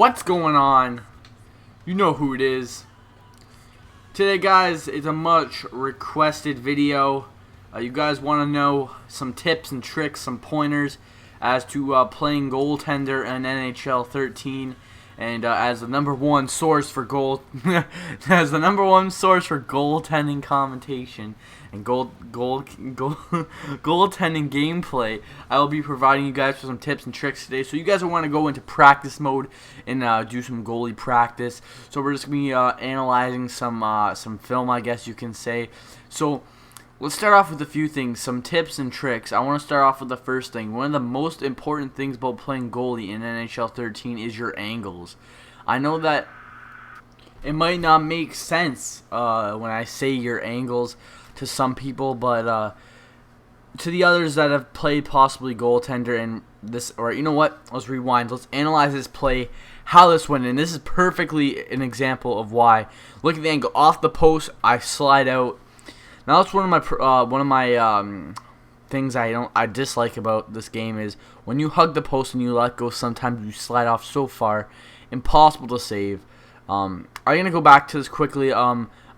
What's going on? You know who it is. Today, guys, is a much requested video. You guys want to know some tips and tricks, some pointers as to playing goaltender in NHL 13, and as the number one source for goaltending commentation and goaltending gameplay, I will be providing you guys with some tips and tricks today. So you guys want to go into practice mode and do some goalie practice. So we're just gonna be analyzing some film, I guess you can say. So let's start off with a few things, some tips and tricks. I want to start off with the first thing. One of the most important things about playing goalie in NHL 13 is your angles. I know that it might not make sense when I say your angles to some people, but to the others that have played possibly goaltender and this, or you know what, let's rewind. Let's analyze this play, how this went in. This is perfectly an example of why. Look at the angle off the post. I slide out. Now that's one of my things I dislike about this game is when you hug the post and you let go. Sometimes you slide off so far, impossible to save. I'm gonna go back to this quickly.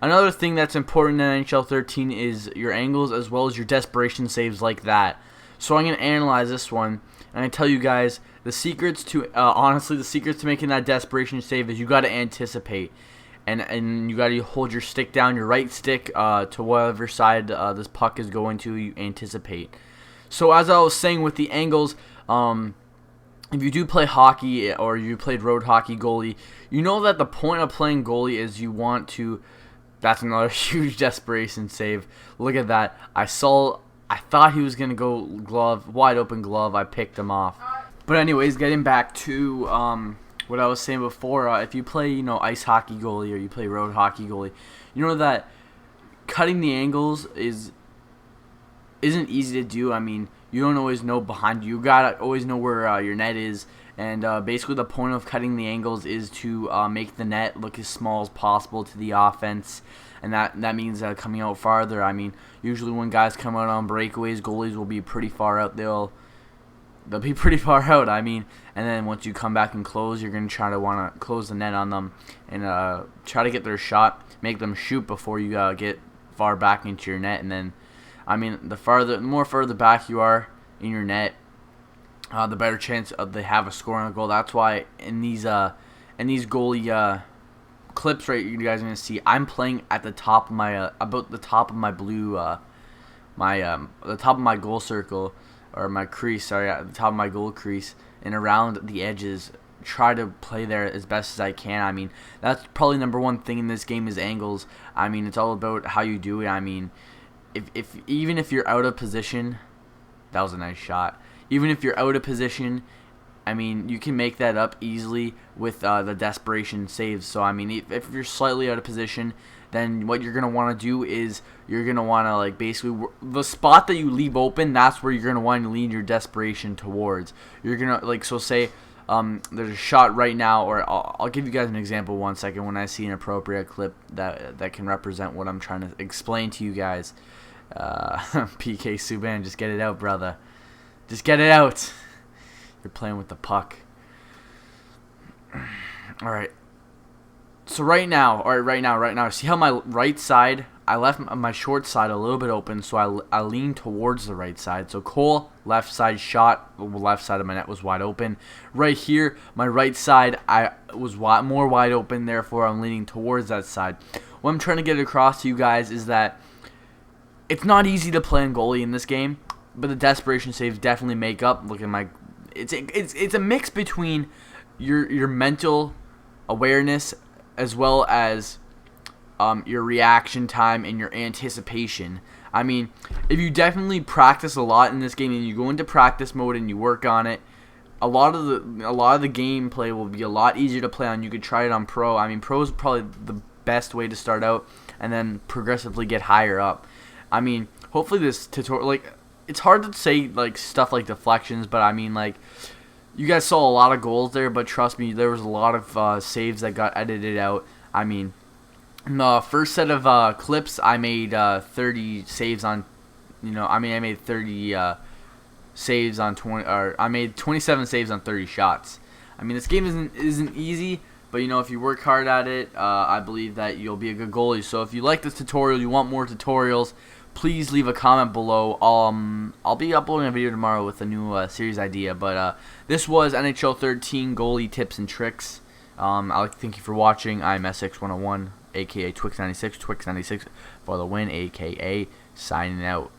Another thing that's important in NHL 13 is your angles as well as your desperation saves like that. So I'm gonna analyze this one and I tell you guys the secrets to honestly the secrets to making that desperation save is you got to anticipate. And you got to hold your stick down, your right stick, to whatever side this puck is going to. You anticipate. So as I was saying with the angles, if you do play hockey or you played road hockey goalie, you know that the point of playing goalie is you want to. That's another huge desperation save. Look at that. I thought he was gonna go glove, wide open glove. I picked him off. But anyways, getting back to what I was saying before, if you play, ice hockey goalie or you play road hockey goalie, you know that cutting the angles isn't easy to do. I mean, you don't always know behind you. You gotta always know where your net is, and basically the point of cutting the angles is to make the net look as small as possible to the offense, and that means coming out farther. I mean, usually when guys come out on breakaways, goalies will be pretty far out. They'll be pretty far out, I mean, and then once you come back and close, you're going to want to close the net on them and try to get their shot, make them shoot before you get far back into your net. And then, I mean, the more further back you are in your net, the better chance of they have a score on a goal. That's why in these goalie clips, right, you guys are going to see I'm playing at the top of my about the top of my blue the top of my goal circle. Or my crease, sorry, at the top of my goal crease and around the edges. Try to play there as best as I can. I mean, that's probably number one thing in this game is angles. I mean, it's all about how you do it. I mean, even if you're out of position, that was a nice shot. Even if you're out of position, I mean, you can make that up easily with the desperation saves. So I mean, if you're slightly out of position, then what you're going to want to do is you're going to want to, like, basically the spot that you leave open, that's where you're going to want to lean your desperation towards. You're going to, like, so say there's a shot right now, or I'll give you guys an example 1 second when I see an appropriate clip that can represent what I'm trying to explain to you guys. PK Subban, just get it out, brother. Just get it out. You're playing with the puck. All right. So right now, see how my right side, I left my short side a little bit open, so I lean towards the right side. So Cole, left side shot, the left side of my net was wide open. Right here, my right side, I was more wide open, therefore I'm leaning towards that side. What I'm trying to get across to you guys is that it's not easy to play in goalie in this game, but the desperation saves definitely make up. Look at my, it's a mix between your mental awareness as well as your reaction time and your anticipation. I mean, if you definitely practice a lot in this game and you go into practice mode and you work on it, a lot of the gameplay will be a lot easier to play on. You could try it on pro. I mean, pro is probably the best way to start out and then progressively get higher up. I mean, hopefully this tutorial, like, it's hard to say like stuff like deflections, but I mean, like, you guys saw a lot of goals there, but trust me, there was a lot of saves that got edited out. I mean, in the first set of clips, I made 30 saves on, I made 30 saves on 20, or I made 27 saves on 30 shots. I mean, this game isn't easy, but you know, if you work hard at it, I believe that you'll be a good goalie. So if you like this tutorial, you want more tutorials, please leave a comment below. I'll be uploading a video tomorrow with a new series idea. But this was NHL 13 goalie tips and tricks. I'd like to thank you for watching. I'm SX101, aka Twix96, Twix96 for the win, aka signing out.